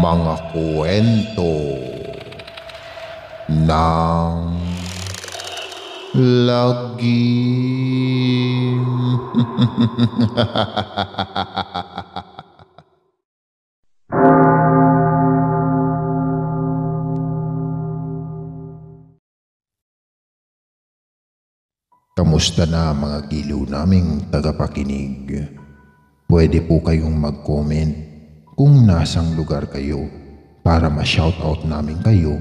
Mga kwento ng lagim. Kamusta na mga giliw naming tagapakinig? Pwede po kayong mag-comment kung nasang lugar kayo para ma-shoutout namin kayo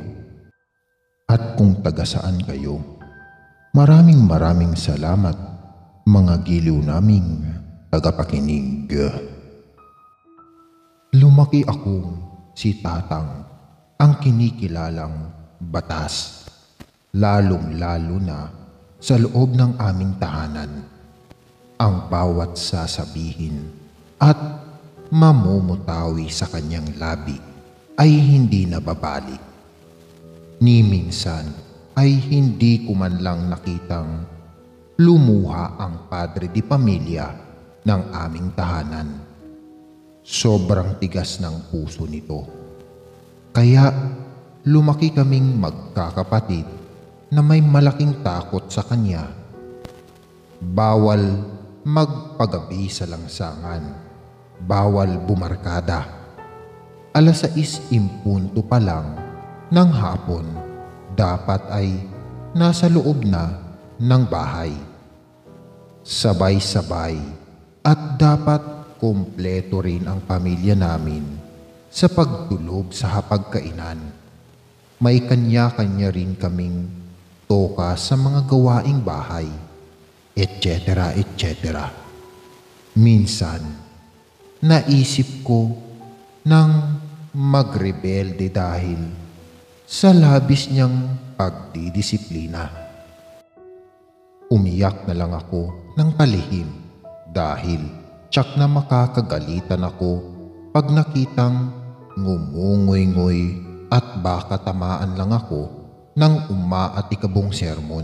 at kung taga saan kayo. Maraming salamat mga giliw naming tagapakinig. Lumaki akong si Tatang, ang kinikilalang batas, lalong-lalo na sa loob ng aming tahanan. Ang bawat sasabihin at mamumutawi sa kanyang labi ay hindi nababalik. Ni minsan ay hindi ko man lang nakitang lumuha ang padre di pamilya ng aming tahanan. Sobrang tigas ng puso nito. Kaya lumaki kaming magkakapatid na may malaking takot sa kanya. Bawal magpagabi sa langsangan. Bawal bumarkada. 6:00 pa lang ng hapon, dapat ay nasa loob na ng bahay. Sabay-sabay at dapat kumpleto rin ang pamilya namin sa pagtulog sa hapagkainan. May kanya-kanya rin kaming toka sa mga gawaing bahay, etc. Minsan, naisip ko nang magrebelde dahil sa labis niyang pagdidisiplina. Umiyak na lang ako ng palihim dahil tiyak na makakagalitan ako pag nakitang ngumungoy-ngoy at baka tamaan lang ako ng umaatikabong sermon.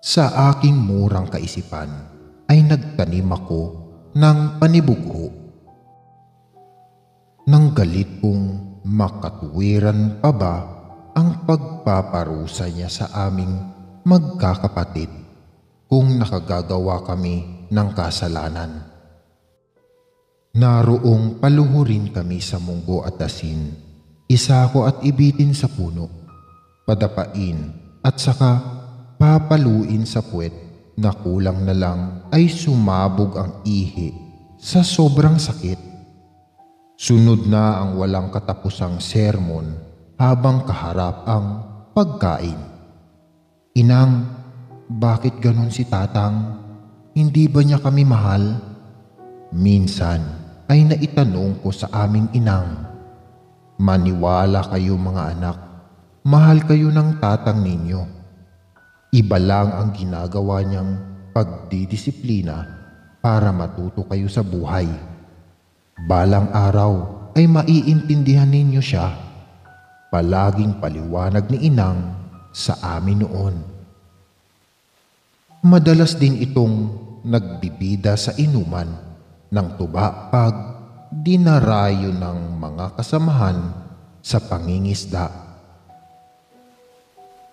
Sa aking murang kaisipan ay nagtanim ako ng panibugho. Nang galit kong makatuwiran pa ba ang pagpaparusa niya sa aming magkakapatid kung nakagagawa kami ng kasalanan. Naroong paluhurin kami sa munggo at asin, isako at ibitin sa puno, padapain at saka papaluin sa puwet na kulang na lang ay sumabog ang ihi sa sobrang sakit. Sunod na ang walang katapusang sermon habang kaharap ang pagkain. Inang, bakit ganon si Tatang? Hindi ba niya kami mahal? Minsan ay naitanong ko sa aming inang. Maniwala kayo mga anak, mahal kayo ng tatang ninyo. Iba lang ang ginagawa niyang pagdidisiplina para matuto kayo sa buhay. Balang araw ay maiintindihan ninyo siya. Palaging paliwanag ni inang sa amin noon. Madalas din itong nagbibida sa inuman ng tuba pag dinarayo ng mga kasamahan sa pangingisda.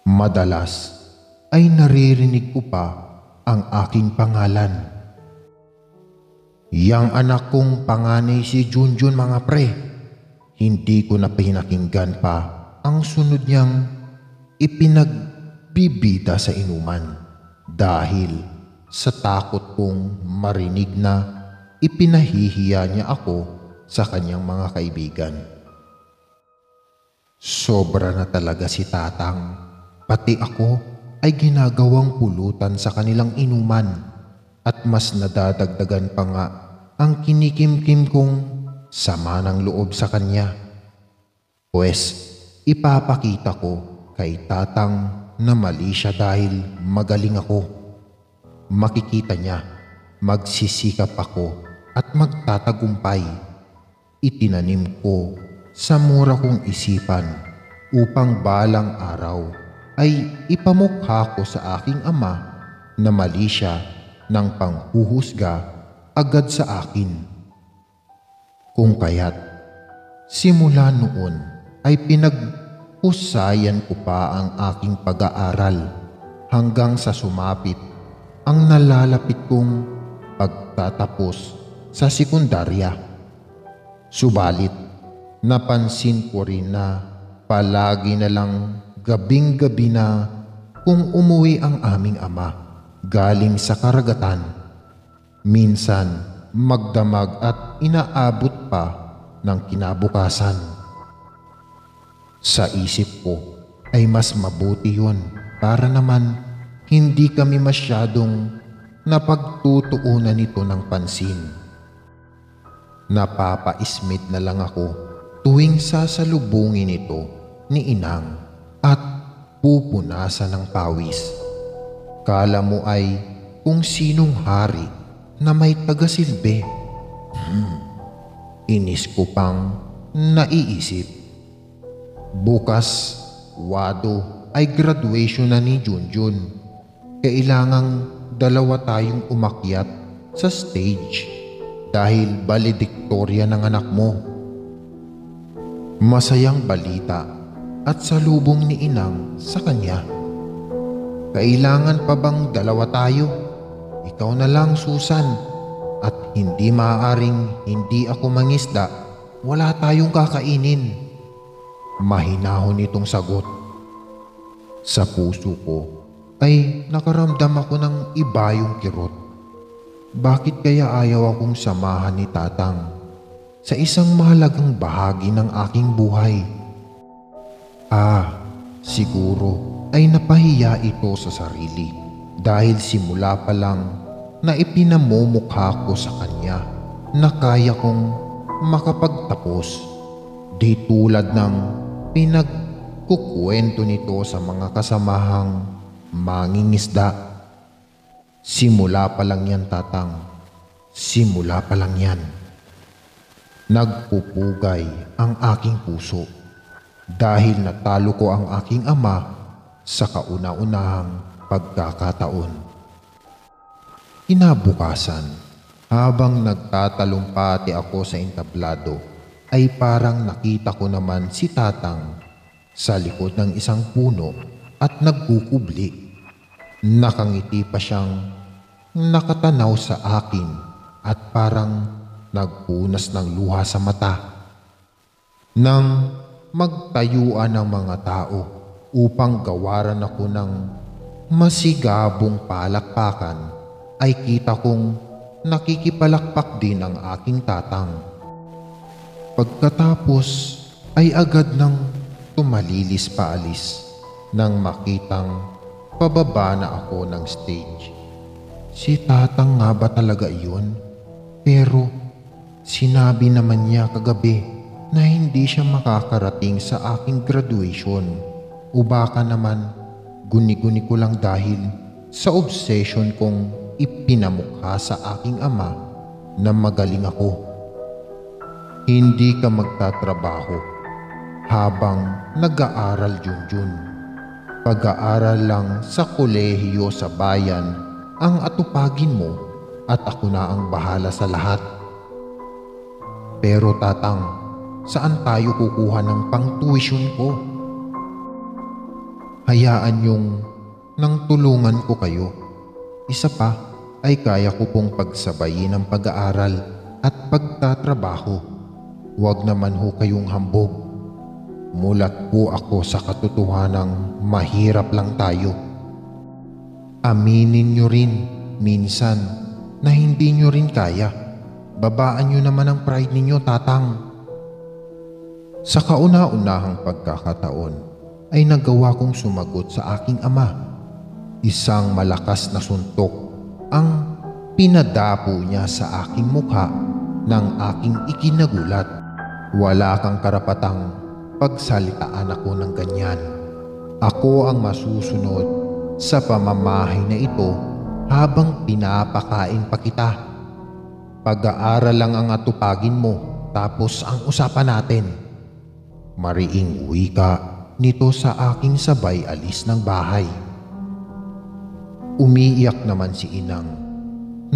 Madalas ay naririnig ko pa ang aking pangalan. Yang anak kong panganay si Junjun mga pre. Hindi ko na pinakinggan pa ang sunod niyang ipinagbibida sa inuman dahil sa takot kong marinig na ipinahihiya niya ako sa kanyang mga kaibigan. Sobra na talaga si Tatang. Pati ako ay ginagawang pulutan sa kanilang inuman at mas nadadagdagan pa nga ang kinikimkim kong sama ng loob sa kanya. Pues ipapakita ko kay Tatang na mali siya dahil magaling ako. Makikita niya, magsisikap ako at magtatagumpay. Itinanim ko sa mura kong isipan upang balang araw ay ipamukha ko sa aking ama na mali siya ng panghuhusga agad sa akin. Kung kaya't Simula noon ay pinaghusayan ko pa ang aking pag-aaral hanggang sa sumapit ang nalalapit kong pagtatapos sa sekundarya. Subalit, napansin ko rin na palagi na lang gabing-gabi na kung umuwi ang aming ama galing sa karagatan. Minsan magdamag at inaabot pa ng kinabukasan. Sa isip ko ay mas mabuti yun para naman hindi kami masyadong napagtutuunan nito ng pansin. Napapa-ismit na lang ako tuwing sasalubungin ito ni inang at pupunasan ng pawis. Kala mo ay kung sinong hari na may tagasilbi. Inis ko pang naiisip. Bukas, Wado, ay graduation na ni Junjun. Kailangang dalawa tayong umakyat sa stage dahil valedictorian ng anak mo. Masayang balita at salubong ni inang sa kanya. Kailangan pa bang dalawa tayo? Ikaw na lang, Susan, at hindi maaaring hindi ako mangisda. Wala tayong kakainin. Mahinahon itong sagot. Sa puso ko ay nakaramdam ako ng iba yung kirot. Bakit kaya ayaw akong samahan ni Tatang sa isang mahalagang bahagi ng aking buhay? Siguro ay napahiya ito sa sarili dahil simula pa lang na ipinamumukha ko sa kanya na kaya kong makapagtapos, di tulad ng pinagkukwento nito sa mga kasamahang mangingisda. Simula pa lang yan, Tatang. Simula pa lang yan. Nagpupugay ang aking puso dahil natalo ko ang aking ama sa kauna-unahang pagkakataon. Kinabukasan, habang nagtatalumpati ako sa entablado, ay parang nakita ko naman si Tatang sa likod ng isang puno at nagkukubli. Nakangiti pa siyang nakatanaw sa akin at parang nagpunas ng luha sa mata. Nang magtayuan ng mga tao upang gawaran ako ng masigabong palakpakan, ay kita kong nakikipalakpak din ang aking Tatang. Pagkatapos ay agad nang tumalilis paalis nang makitang pababa na ako ng stage. Si Tatang nga ba talaga iyon? Pero sinabi naman niya kagabi na hindi siya makakarating sa aking graduation. O baka naman guni-guni ko lang dahil sa obsession kong ipinamukha sa aking ama na magaling ako. Hindi ka magtatrabaho habang nag-aaral, Junjun. Pag-aaral lang sa kolehiyo sa bayan ang atupagin mo at ako na ang bahala sa lahat. Pero Tatang, saan tayo kukuha ng pang-tuition ko? Hayaan yung nang tulungan ko kayo. Isa pa ay kaya ko pong pagsabayin ang pag-aaral at pagtatrabaho. Huwag naman ho kayong hambog. Mulat po ako sa katotohanang mahirap lang tayo. Aminin nyo rin minsan na hindi nyo rin kaya. Babaan nyo naman ang pride ninyo, Tatang. Sa kauna-unahang pagkakataon ay nagawa kong sumagot sa aking ama. Isang malakas na suntok ang pinadapo niya sa aking mukha ng aking ikinagulat. Wala kang karapatang pagsalitaan ako ng ganyan. Ako ang masusunod sa pamamahay na ito habang pinapakain pa kita. Pag-aaral lang ang atupagin mo, tapos ang usapan natin. Mariing wika nito sa aking sabay alis ng bahay. Umiiyak naman si inang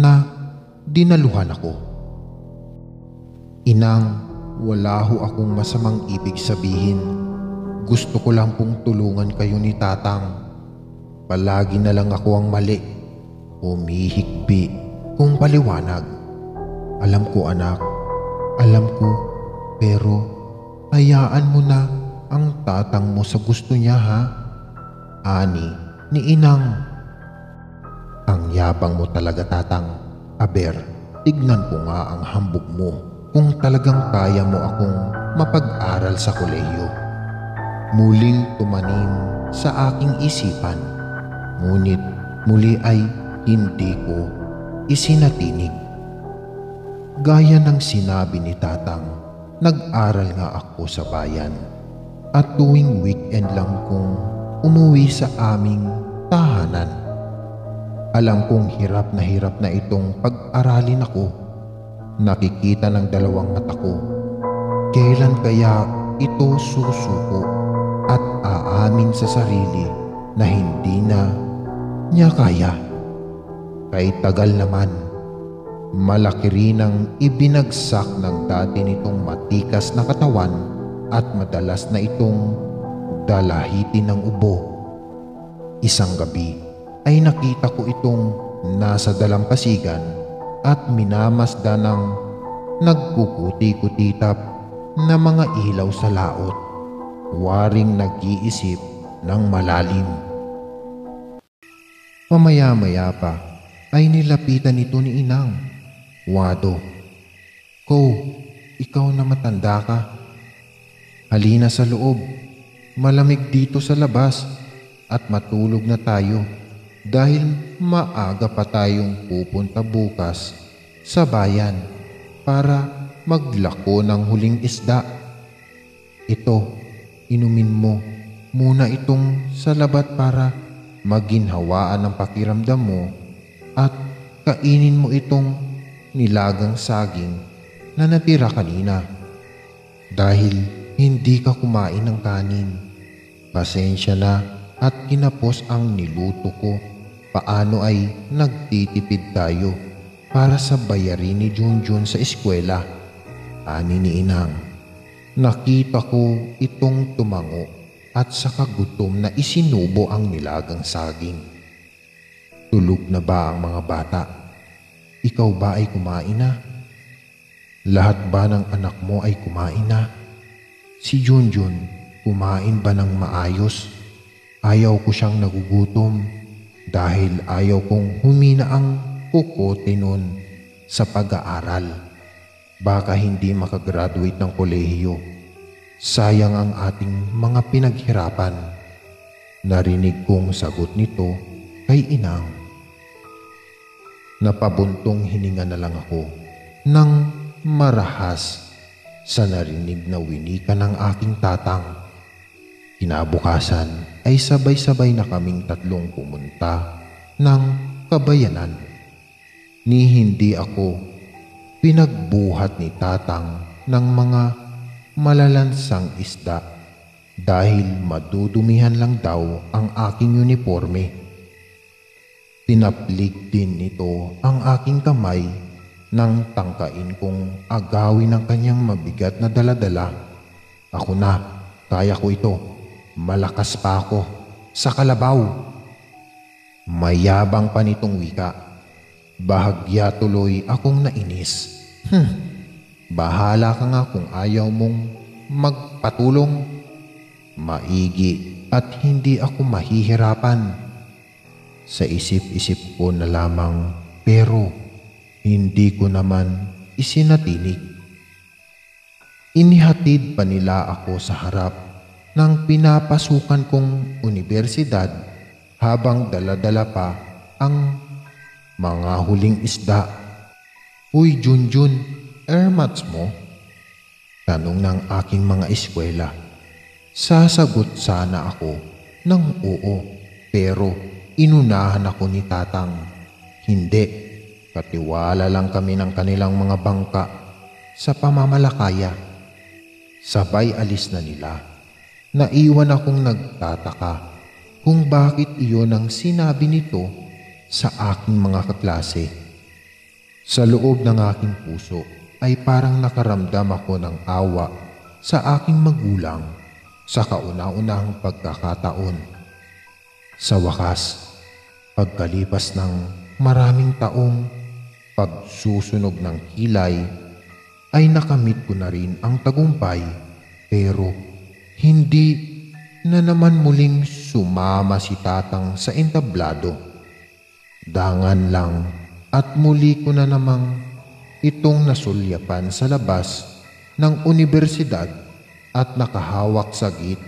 na dinaluhan ako. Inang, Wala ho akong masamang ibig sabihin. Gusto ko lang pong tulungan kayo ni Tatang. Palagi na lang ako ang mali. Humihikbi kung paliwanag. Alam ko anak, alam ko, pero hayaan mo na ang tatang mo sa gusto niya ha? Ani ni Inang. Ang yabang mo talaga Tatang. Aber, tignan ko nga ang hambog mo kung talagang kaya mo akong mapag-aral sa kolehiyo. Muling tumanim sa aking isipan, ngunit muli ay hindi ko isinatinig. Gaya ng sinabi ni Tatang, nag-aral nga ako sa bayan at tuwing weekend lang kong umuwi sa aming tahanan. Alam kong hirap na itong pag-aralin ako. Nakikita ng dalawang mata ko. Kailan kaya ito susuko at aamin sa sarili na hindi na niya kaya? Kahit tagal naman, malaki rin ang ibinagsak ng dati nitong matikas na katawan at madalas na itong dalahitin ng ubo. Isang gabi ay nakita ko itong nasa dalampasigan at minamasdan ng nagkukuti-kutitap na mga ilaw sa laot, waring nag-iisip ng malalim. Mamaya-maya pa ay nilapitan ito ni Inang. Wado, "Ko, ikaw na matanda ka. Halina sa loob. Malamig dito sa labas at matulog na tayo dahil maaga pa tayong pupunta bukas sa bayan para maglako ng huling isda. Ito, inumin mo muna itong salabat para maginhawaan ang pakiramdam mo at kainin mo itong nilagang saging na natira kanina dahil hindi ka kumain ng kanin. Pasensya na at kinapos ang niluto ko. Paano ay nagtitipid tayo para sa bayarin ni Junjun sa eskwela?" Ani ni Inang. Nakita ko itong tumango at sa kagutom na isinubo ang nilagang saging. "Tulog na ba ang mga bata? Ikaw ba ay kumain na? Lahat ba ng anak mo ay kumain na? Si Junjun, kumain ba ng maayos? Ayaw ko siyang nagugutom dahil ayaw kong humina ang kukote nun sa pag-aaral. Baka hindi makagraduate ng kolehiyo. Sayang ang ating mga pinaghirapan." Narinig kong sagot nito kay Inang. Napabuntong hininga na lang ako nang marahas sa narinig na winika ng aking tatang. Kinabukasan ay sabay-sabay na kaming tatlong pumunta ng kabayanan. Ni hindi ako pinagbuhat ni Tatang ng mga malalansang isda dahil madudumihan lang daw ang aking uniforme. Tinaplig din nito ang aking kamay nang tangkain kong agawin ang kanyang mabigat na daladala. "Ako na, kaya ko ito. Malakas pa ako sa kalabaw." Mayabang pa nitong wika. Bahagya tuloy akong nainis. Bahala ka nga kung ayaw mong magpatulong. Maigi at hindi ako mahihirapan. Sa isip-isip ko na lamang, pero hindi ko naman isinatinig. Inihatid pa nila ako sa harap ng pinapasukan kong unibersidad habang dala-dala pa ang mga huling isda. "Uy Junjun, airmats mo?" tanong ng aking mga eskwela. Sasagot sana ako ng oo, pero inunahan ako ni Tatang. Hindi, katiwala lang kami ng kanilang mga bangka sa pamamalakaya. Sabay alis na nila. Naiwan akong nagtataka kung bakit iyon ang sinabi nito sa aking mga kaklase. Sa loob ng aking puso ay parang nakaramdam ako ng awa sa aking magulang sa kauna-unahang pagkakataon. Sa wakas, pagkalipas ng maraming taong pagsusunog ng kilay, ay nakamit ko na rin ang tagumpay, pero hindi na naman muling sumama si tatang sa entablado. Dangan lang at muli ko na namang itong nasulyapan sa labas ng unibersidad at nakahawak sa git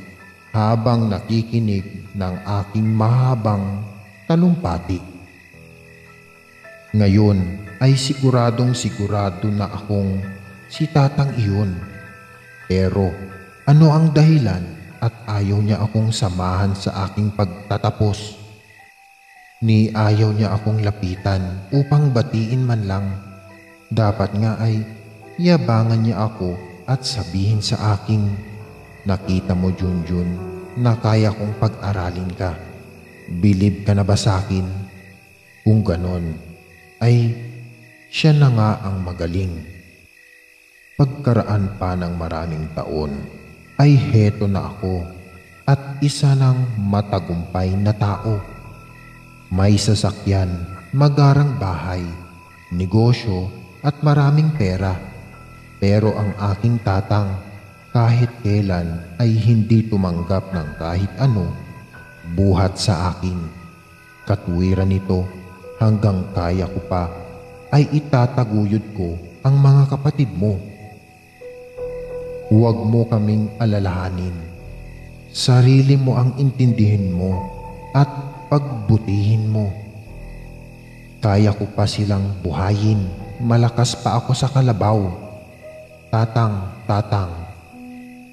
habang nakikinig ng aking mahabang talumpati. Ngayon ay sigurado na akong si tatang iyon. Pero ano ang dahilan at ayaw niya akong samahan sa aking pagtatapos? Ni ayaw niya akong lapitan upang batiin man lang. Dapat nga ay yabangan niya ako at sabihin sa aking, "Nakita mo, Junjun, na kaya kong pag-aralin ka. Bilib ka na ba sa akin?" Kung ganon, ay siya na nga ang magaling. Pagkaraan pa ng maraming taon, ay heto na ako at isa ng matagumpay na tao. May sasakyan, magarang bahay, negosyo at maraming pera. Pero ang aking tatang kahit kailan ay hindi tumanggap ng kahit ano buhat sa akin. Katwiran nito, hanggang kaya ko pa ay itataguyod ko ang mga kapatid mo. Huwag mo kaming alalahanin. Sarili mo ang intindihin mo at pagbutihin mo. Kaya ko pa silang buhayin. Malakas pa ako sa kalabaw. Tatang,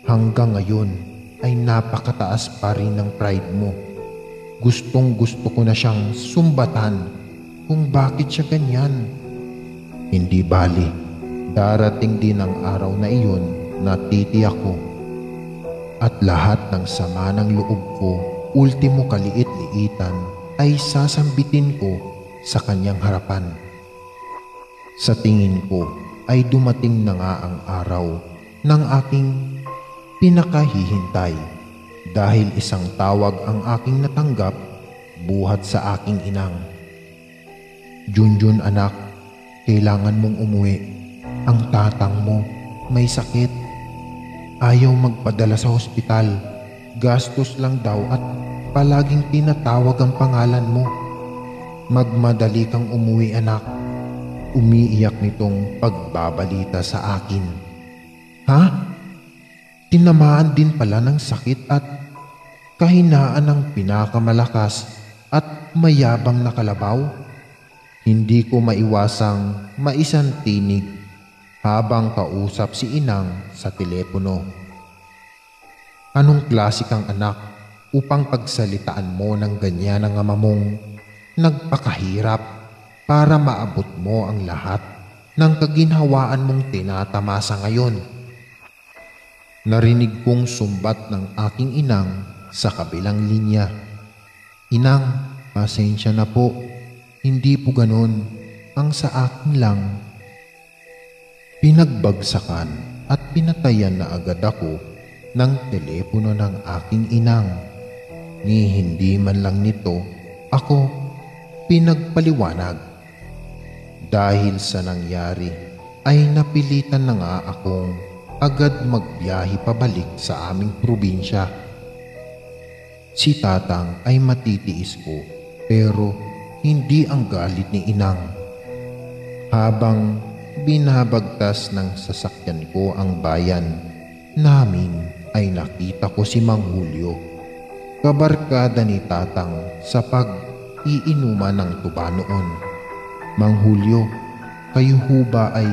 hanggang ngayon ay napakataas pa rin ng pride mo. Gustong gusto ko na siyang sumbatan kung bakit siya ganyan. Hindi bali, darating din ang araw na iyon na titiyak ko at lahat ng sama ng loob ko, ultimo kaliit-liitan, ay sasambitin ko sa kanyang harapan. Sa tingin ko ay dumating na nga ang araw ng aking pinakahihintay dahil isang tawag ang aking natanggap buhat sa aking inang. "Junjun anak, kailangan mong umuwi. Ang tatang mo may sakit. Ayaw magpadala sa ospital. Gastos lang daw at palaging tinatawag ang pangalan mo. Magmadali kang umuwi anak." Umiiyak nitong pagbabalita sa akin. Ha? Tinamaan din pala ng sakit at kahinaan ng pinakamalakas at mayabang na kalabaw? Hindi ko maiwasang maisantinig habang kausap si inang sa telepono. "Anong klase kang anak upang pagsalitaan mo ng ganyan ang ama mong nagpakahirap para maabot mo ang lahat ng kaginhawaan mong tinatamasa ngayon?" Narinig kong sumbat ng aking inang sa kabilang linya. "Inang, pasensya na po. Hindi po ganon. Ang sa akin lang." Pinagbagsakan at pinatayan na agad ako ng telepono ng aking inang. Ni hindi man lang nito ako pinagpaliwanag. Dahil sa nangyari ay napilitan na nga akong agad magbiyahe pabalik sa aming probinsya. Si tatang ay matitiis ko pero hindi ang galit ni inang. Habang binabagtas ng sasakyan ko ang bayan namin ay nakita ko si Mang Julio, kabarkada ni tatang sa pag-iinuman ng tuba noon. "Mang Julio, kayo ho ba ay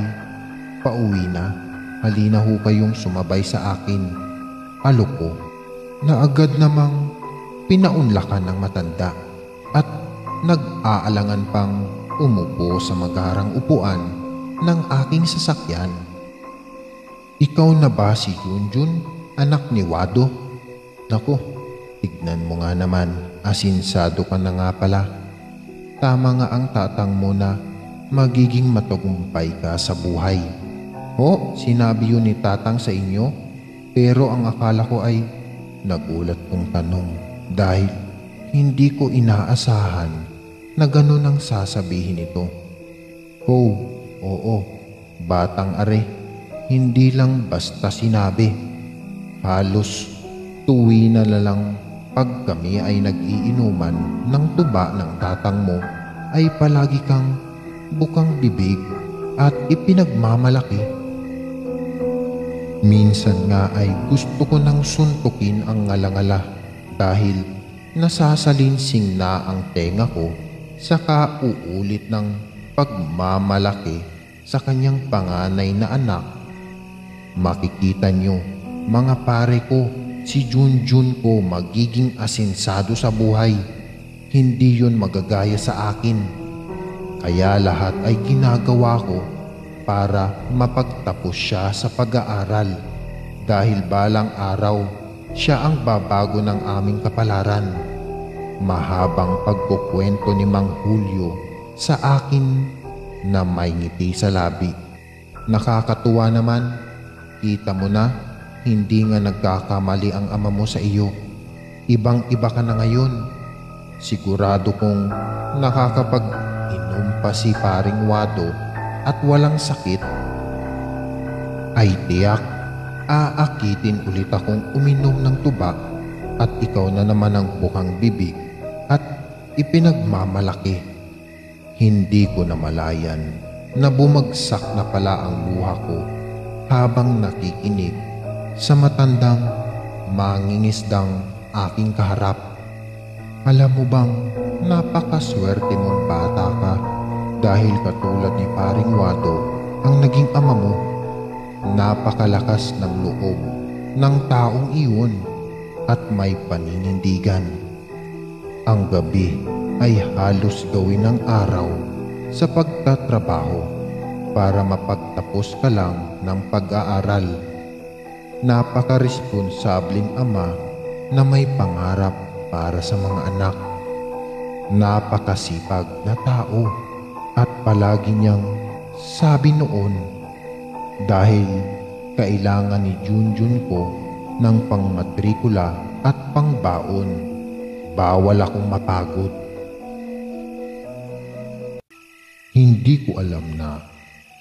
pauwi na? Halina ho kayong sumabay sa akin." Alok ko na agad namang pinaunlakan ng matanda at nag-aalangan pang umupo sa magarang upuan ng aking sasakyan. "Ikaw na ba si Junjun, anak ni Wado? Naku, tignan mo nga naman, asinsado ka na nga pala. Tama nga ang tatang mo na magiging matagumpay ka sa buhay. "Ho, sinabi yun ni Tatang sa inyo? Pero ang akala ko ay..." Nagulat kong tanong dahil hindi ko inaasahan na ganun ang sasabihin nito. "Oh, oo, batang are, hindi lang basta sinabi. Halos tuwi na lang pag kami ay nag-iinuman ng tuba ng tatang mo ay palagi kang bukang bibig at ipinagmamalaki. Minsan nga ay gusto ko nang suntukin ang ngalangala dahil nasasalinsing na ang tenga ko sa kauulit ng pagmamalaki sa kanyang panganay na anak. Makikita nyo, mga pare ko, si Junjun ko magiging asinsado sa buhay. Hindi yun magagaya sa akin. Kaya lahat ay ginagawa ko para mapagtapos siya sa pag-aaral dahil balang araw siya ang babago ng aming kapalaran." Mahabang pagkukwento ni Mang Julio sa akin na may ngiti sa labi. "Nakakatuwa naman. Kita mo na, hindi nga nagkakamali ang ama mo sa iyo. Ibang-iba ka na ngayon. Sigurado kong nakakapag-inom pa si Paring Wado at walang sakit, ay tiyak aakitin ulit akong uminom ng tuba at ikaw na naman ang bukang bibig at ipinagmamalaki." Hindi ko namalayan na bumagsak na pala ang luha ko habang nakikinig sa matandang mangingisdang aking kaharap. "Alam mo bang napakaswerte mong bata ka dahil katulad ni Paring Wado ang naging ama mo. Napakalakas ng loob ng taong iyon at may paninindigan. Ang gabi ay halos gawin ng araw sa pagtatrabaho para mapagtapos ka lang ng pag-aaral. Napakaresponsabling ama na may pangarap para sa mga anak. Napakasipag na tao at palagi niyang sabi noon, dahil kailangan ni Junjun ko ng pangmatrikula at pangbaon, bawal akong mapagod." Hindi ko alam na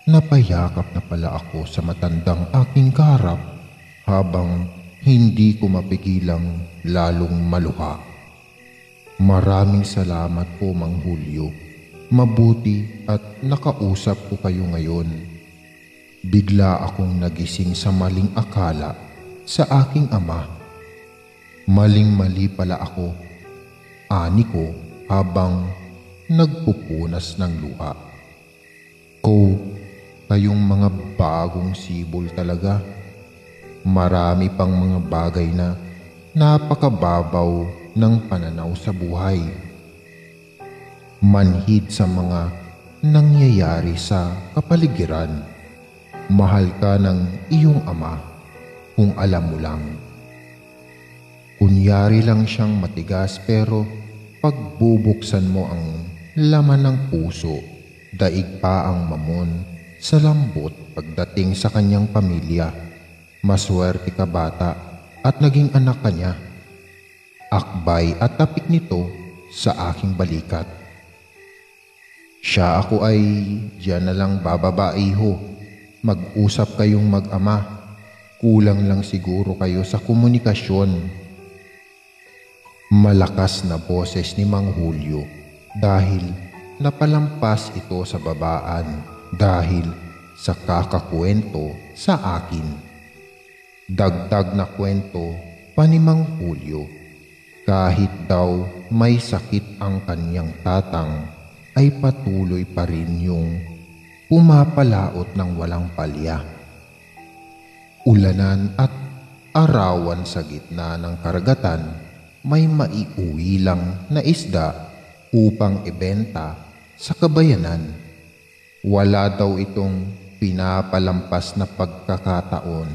napayakap na pala ako sa matandang aking kaharap habang hindi ko mapigilang lalong maluha. "Maraming salamat po, Mang Julio. Mabuti at nakausap ko kayo ngayon." Bigla akong nagising sa maling akala sa aking ama. Maling-mali pala ako, ani ko habang nagpupunas ng luha. Kayong mga bagong sibol talaga. Marami pang mga bagay na napakababaw ng pananaw sa buhay. Manhid sa mga nangyayari sa kapaligiran. Mahal ka ng iyong ama kung alam mo lang. Kunyari lang siyang matigas pero pagbubuksan mo ang laman ng puso, daig pa ang mamon sa lambot pagdating sa kanyang pamilya. Maswerte ka bata at naging anak ka niya. Akbay at tapik nito sa aking balikat. "Siya ako ay diyan na lang bababa, iho. Mag-usap kayong mag-ama. Kulang lang siguro kayo sa komunikasyon." Malakas na boses ni Mang Julio dahil napalampas ito sa babaan dahil sa kakakwento sa akin. Dagdag na kwento pa ni Mang Julio, kahit daw may sakit ang kanyang tatang ay patuloy pa rin yung pumapalaot ng walang palya. Ulanan at arawan sa gitna ng karagatan, may maiuwi lang na isda upang ibenta sa kabayanan. Wala daw itong pinapalampas na pagkakataon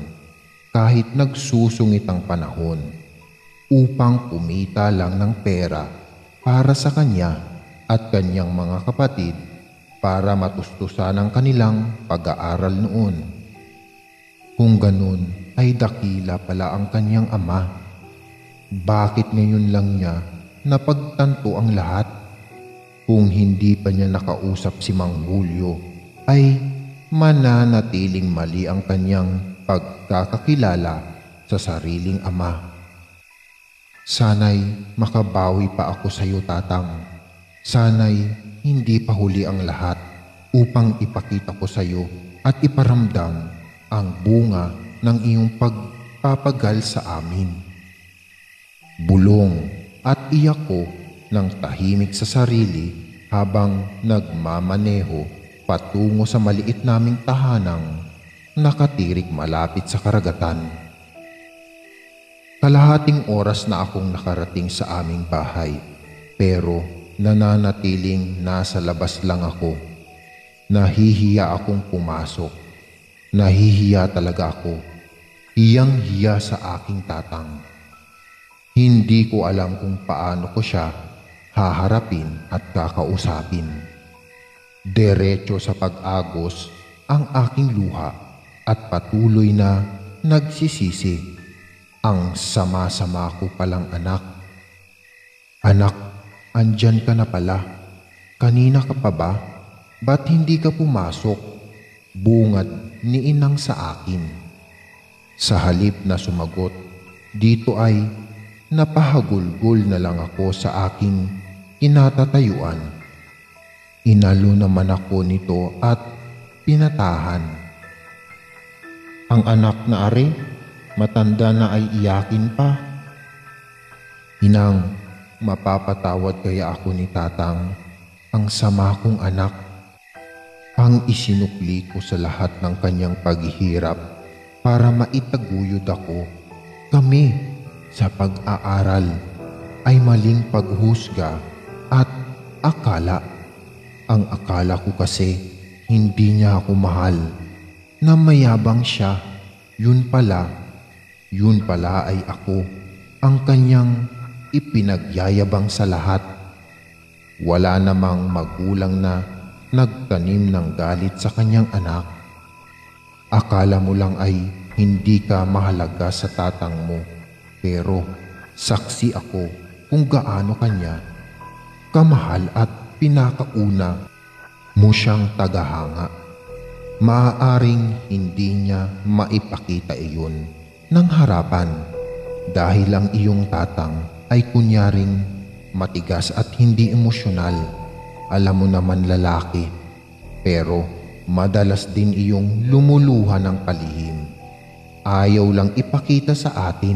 kahit nagsusungit ang panahon upang kumita lang ng pera para sa kanya at kanyang mga kapatid para matustusan ang kanilang pag-aaral noon. Kung ganun ay dakila pala ang kanyang ama. Bakit ngayon lang niya napagtanto ang lahat? Kung hindi pa niya nakausap si Mang Julio ay mananatiling mali ang kanyang pagkakakilala sa sariling ama. Sana'y makabawi pa ako sa iyo, Tatang. Sana'y hindi pa huli ang lahat upang ipakita ko sa iyo at iparamdam ang bunga ng iyong pagpapagal sa amin. Bulong at iyak ko ng tahimik sa sarili habang nagmamaneho patungo sa maliit naming tahanang nakatirik malapit sa karagatan. Kalahating oras na akong nakarating sa aming bahay, pero nananatiling nasa labas lang ako. Nahihiya akong pumasok. Nahihiya talaga ako. Hiyang-hiya sa aking tatang. Hindi ko alam kung paano ko siya haharapin at kakausapin. Diretso sa pag-agos ang aking luha at patuloy na nagsisisi. Ang sama-sama ko palang anak. Anak, andyan ka na pala. Kanina ka pa ba? Ba't hindi ka pumasok? Bungad ni inang sa akin. Sa halip na sumagot, dito ay napahagulgol na lang ako sa aking kinatatayuan. Inalo naman ako nito at pinatahan. Ang anak na ari, matanda na ay iyakin pa. Inang, mapapatawad kaya ako ni Tatang, ang sama kong anak. Ang isinukli ko sa lahat ng kanyang paghihirap para maitaguyod ako. Kami sa pag-aaral ay maling paghusga at akala. Ang akala ko kasi hindi niya ako mahal, na mayabang siya. Yun pala ay ako ang kanyang ipinagyayabang sa lahat. Wala namang magulang na nagtanim ng galit sa kanyang anak. Akala mo lang ay hindi ka mahalaga sa tatang mo, pero saksi ako kung gaano kanya kamahal at pinakauna mo siyang tagahanga. Maaaring hindi niya maipakita iyon ng harapan dahil ang iyong tatang ay kunyaring matigas at hindi emosyonal. Alam mo naman lalaki, pero madalas din iyong lumuluha ng palihim. Ayaw lang ipakita sa atin.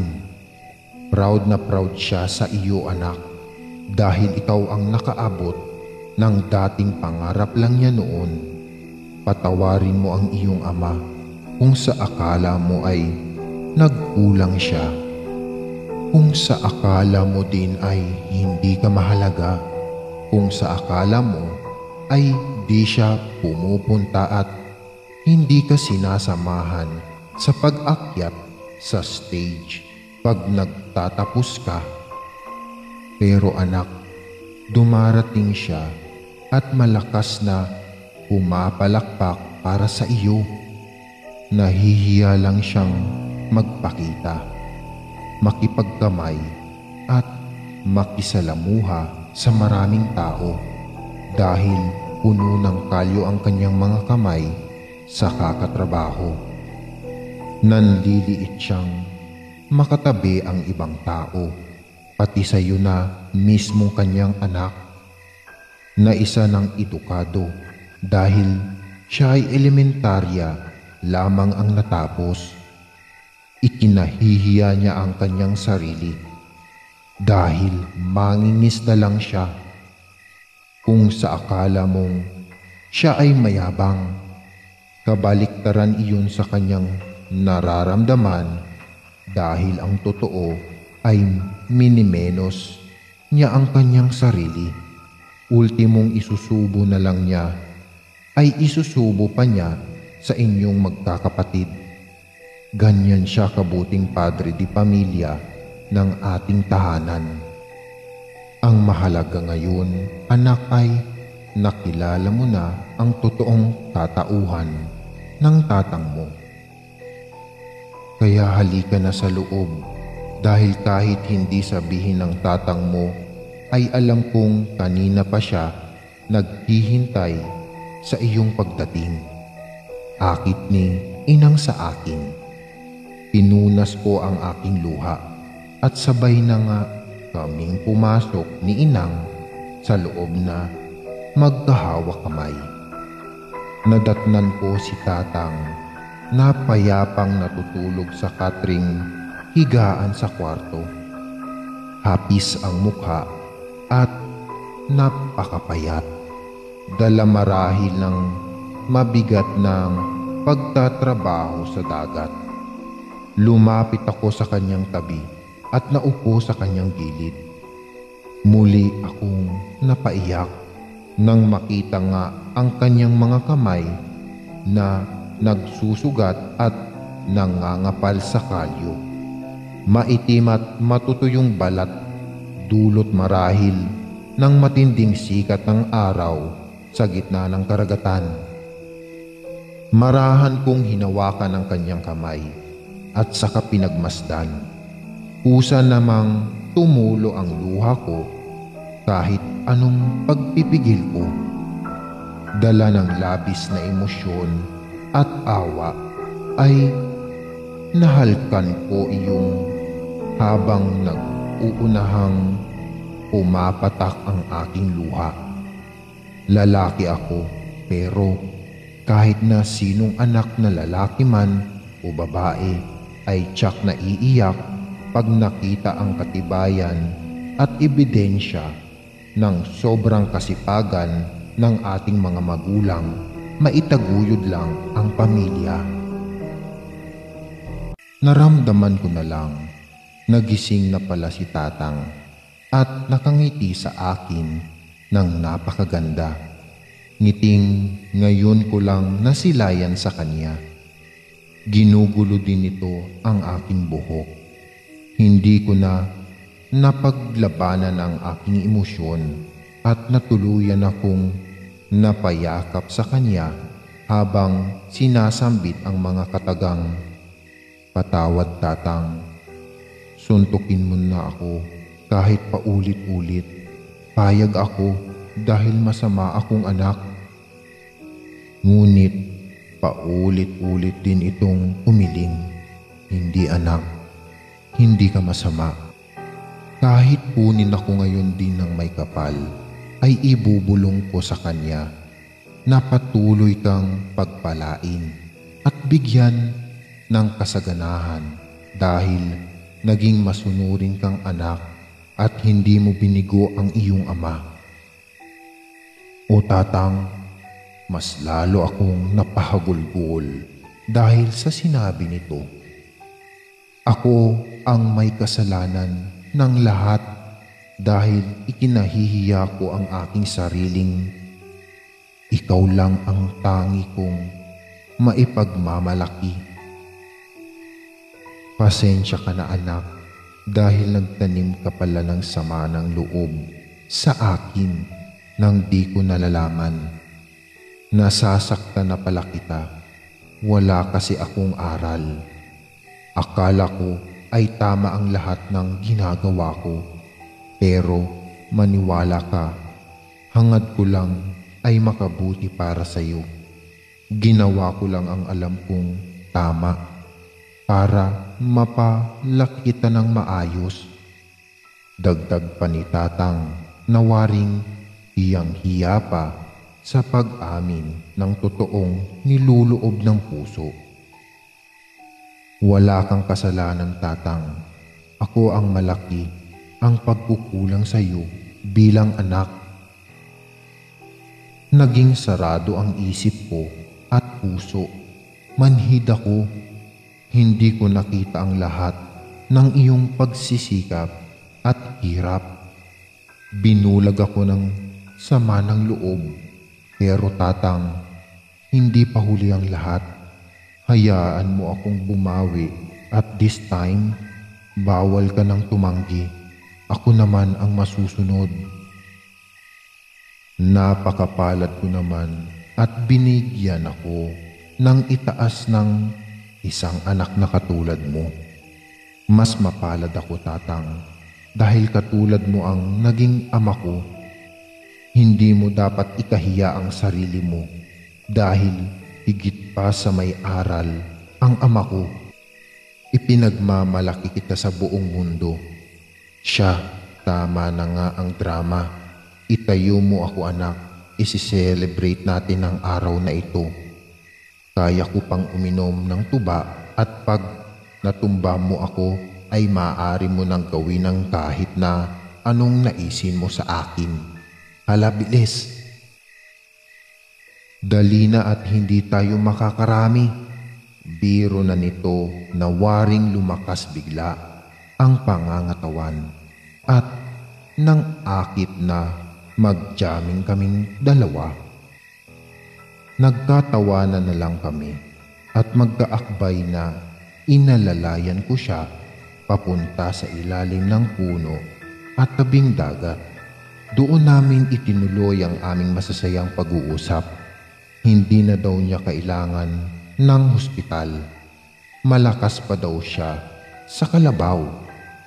Proud na proud siya sa iyo, anak, dahil ikaw ang nakaabot ng dating pangarap lang niya noon. Patawarin mo ang iyong ama kung sa akala mo ay nagkulang siya. Kung sa akala mo din ay hindi ka mahalaga. Kung sa akala mo ay di siya pumupunta at hindi ka sinasamahan sa pag-akyat sa stage pag nagtatapos ka. Pero anak, dumarating siya at malakas na pumapalakpak para sa iyo. Nahihiya lang siyang magpakita, makipagkamay at makisalamuha sa maraming tao dahil puno ng kalyo ang kanyang mga kamay sa kakatrabaho. Nanliliit siyang makatabi ang ibang tao, pati sa iyo na mismong kanyang anak na isa ng edukado dahil siya ay elementarya lamang ang natapos. Ikinahihiya niya ang kanyang sarili dahil mangingisda lang siya. Kung sa akala mong siya ay mayabang, kabaliktaran iyon sa kanyang nararamdaman dahil ang totoo ay minimenos niya ang kanyang sarili. Ultimong isusubo na lang niya ay isusubo pa niya sa inyong magkakapatid. Ganyan siya kabuting padre di pamilya ng ating tahanan. Ang mahalaga ngayon, anak, ay nakilala mo na ang totoong tatauhan ng tatang mo. Kaya halika na sa loob dahil kahit hindi sabihin ng tatang mo ay alam kong kanina pa siya naghihintay sa iyong pagdating. Akit ni inang sa akin. Pinunas ko ang aking luha at sabay na nga kaming pumasok ni inang sa loob na magkahawak kamay. Nadatnan ko si tatang na payapang natutulog sa katring higaan sa kwarto. Hapis ang mukha at napakapayat. Dala marahil ng mabigat ng pagtatrabaho sa dagat. Lumapit ako sa kanyang tabi at naupo sa kanyang gilid. Muli akong napaiyak nang makita nga ang kanyang mga kamay na nagsusugat at nangangapal sa kalyo. Maitim at matutuyong balat, dulot marahil ng matinding sikat ng araw sa gitna ng karagatan. Marahan kong hinawakan ang kanyang kamay at saka pinagmasdan. Kusa namang tumulo ang luha ko kahit anong pagpipigil ko. Dala ng labis na emosyon at awa ay nahalkan ko iyong habang nag-uunahang pumapatak ang aking luha. Lalaki ako pero kahit na sinong anak na lalaki man o babae ay tiyak na iiyak pag nakita ang katibayan at ebidensya ng sobrang kasipagan ng ating mga magulang, maitaguyod lang ang pamilya. Naramdaman ko na lang, nagising na pala si tatang at nakangiti sa akin ng napakaganda. Ngiting ngayon ko lang nasilayan sa kanya. Ginugulo din ito ang aking buhok. Hindi ko na napaglabanan ang aking emosyon at natuluyan akong napayakap sa kanya habang sinasambit ang mga katagang, "Patawad tatang, suntukin mo na ako kahit paulit-ulit. Payag ako dahil masama akong anak." Ngunit paulit-ulit din itong umiling, "Hindi anak, hindi ka masama. Kahit kunin ako ngayon din ng may kapal, ay ibubulong ko sa kanya na patuloy kang pagpalain at bigyan ng kasaganahan dahil naging masunurin kang anak at hindi mo binigo ang iyong ama." O tatang, mas lalo akong napahagulgol dahil sa sinabi nito. Ako ang may kasalanan ng lahat dahil ikinahihiya ko ang aking sariling ikaw lang ang tangi kong maipagmamalaki. Pasensya ka na anak dahil nagtanim ka pala ng sama ng loob sa akin nang di ko nalalaman. Nasasaktan na pala kita, wala kasi akong aral. Akala ko ay tama ang lahat ng ginagawa ko, pero maniwala ka, hangad ko lang ay makabuti para sa iyo. Ginawa ko lang ang alam kong tama para mapalaki kita ng maayos. Dagdag pa ni tatang na waring hiyang-hiya pa sa pag-amin ng totoong niluloob ng puso. Wala kang kasalanan tatang. Ako ang malaki ang pagkukulang sa iyo bilang anak. Naging sarado ang isip ko at puso. Manhid ako. Hindi ko nakita ang lahat ng iyong pagsisikap at hirap. Binulag ako ng sama ng loob. Pero tatang, hindi pa huli ang lahat. Hayaan mo akong bumawi at this time, bawal ka nang tumanggi. Ako naman ang masusunod. Napakapalad ko naman at binigyan ako ng itaas ng isang anak na katulad mo. Mas mapalad ako, Tatang, dahil katulad mo ang naging ama ko. Hindi mo dapat ikahiya ang sarili mo dahil higit pa sa may aral ang ama ko. Ipinagmamalaki kita sa buong mundo. Siya, tama na nga ang drama. Itayo mo ako, anak. Isi-celebrate natin ang araw na ito. Kaya ko pang uminom ng tuba at pag natumba mo ako ay maaari mo nang gawin ng kahit na anong naisin mo sa akin. Hala, bilis. Dali na at hindi tayo makakarami. Biro na nito na waring lumakas bigla ang pangangatawan at nang akit na mag-jamming kaming dalawa. Nagkatawanan na lang kami at magkaakbay na inalalayan ko siya papunta sa ilalim ng puno at tabing dagat. Doon namin itinuloy ang aming masasayang pag-uusap. Hindi na daw niya kailangan ng hospital. Malakas pa daw siya sa kalabaw.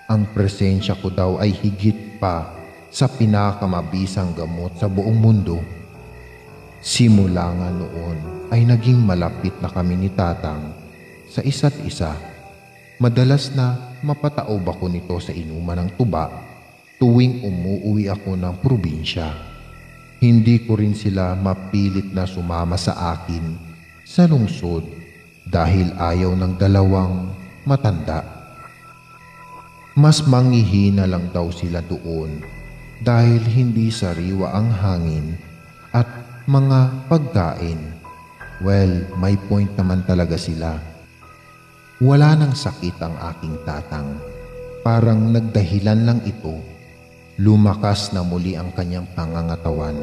Ang presensya ko daw ay higit pa sa pinakamabisang gamot sa buong mundo. Simula nga noon ay naging malapit na kami ni Tatang sa isa't isa. Madalas na mapataob ako nito sa inuman ng tuba tuwing umuwi ako ng probinsya. Hindi ko rin sila mapilit na sumama sa akin sa lungsod dahil ayaw ng dalawang matanda. Mas manghihina lang daw sila doon dahil hindi sariwa ang hangin at mga pagkain. Well, may point naman talaga sila. Wala nang sakit ang aking Tatang. Parang nagdahilan lang ito. Lumakas na muli ang kanyang pangangatawan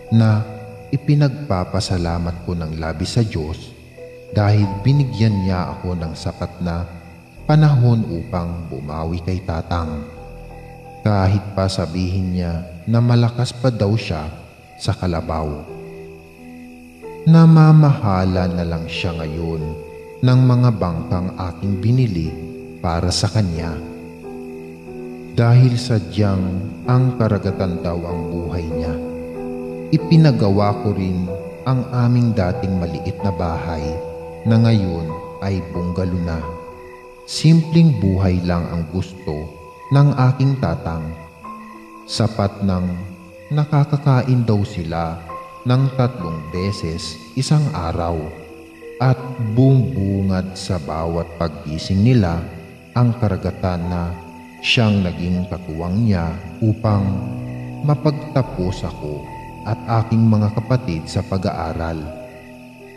na ipinagpapasalamat ko ng labis sa Diyos dahil binigyan niya ako ng sapat na panahon upang bumawi kay Tatang. Kahit pa sabihin niya na malakas pa daw siya sa kalabaw. Namamahala na lang siya ngayon ng mga bangkang aking binili para sa kanya. Dahil sadyang ang karagatan daw ang buhay niya. Ipinagawa ko rin ang aming dating maliit na bahay na ngayon ay bungalo na. Simpleng buhay lang ang gusto ng aking Tatang. Sapat ng nakakakain daw sila ng 3 beses isang araw at bumbungad sa bawat paggising nila ang karagatan na siyang naging katuwang niya upang mapagtapos ako at aking mga kapatid sa pag-aaral.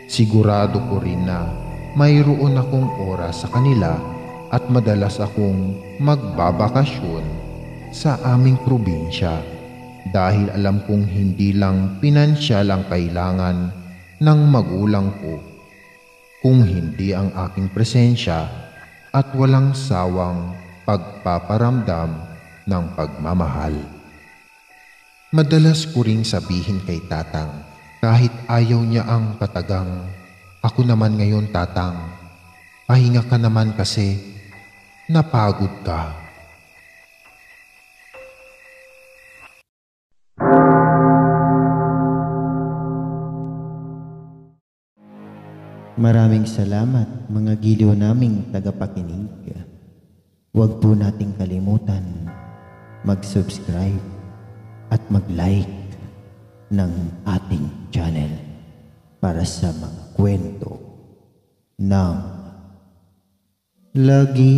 Sigurado ko rin na mayroon akong oras sa kanila at madalas akong magbabakasyon sa aming probinsya dahil alam kong hindi lang pinansyal ang kailangan ng magulang ko, kung hindi ang aking presensya at walang sawang pagpaparamdam ng pagmamahal. Madalas ko ring sabihin kay Tatang kahit ayaw niya ang katagang, "Ako naman ngayon, Tatang. Pahinga ka naman kasi napagod ka." Maraming salamat mga giliw naming tagapakinig. Huwag po nating kalimutan mag-subscribe at mag-like ng ating channel para sa mga kwento ng lagi.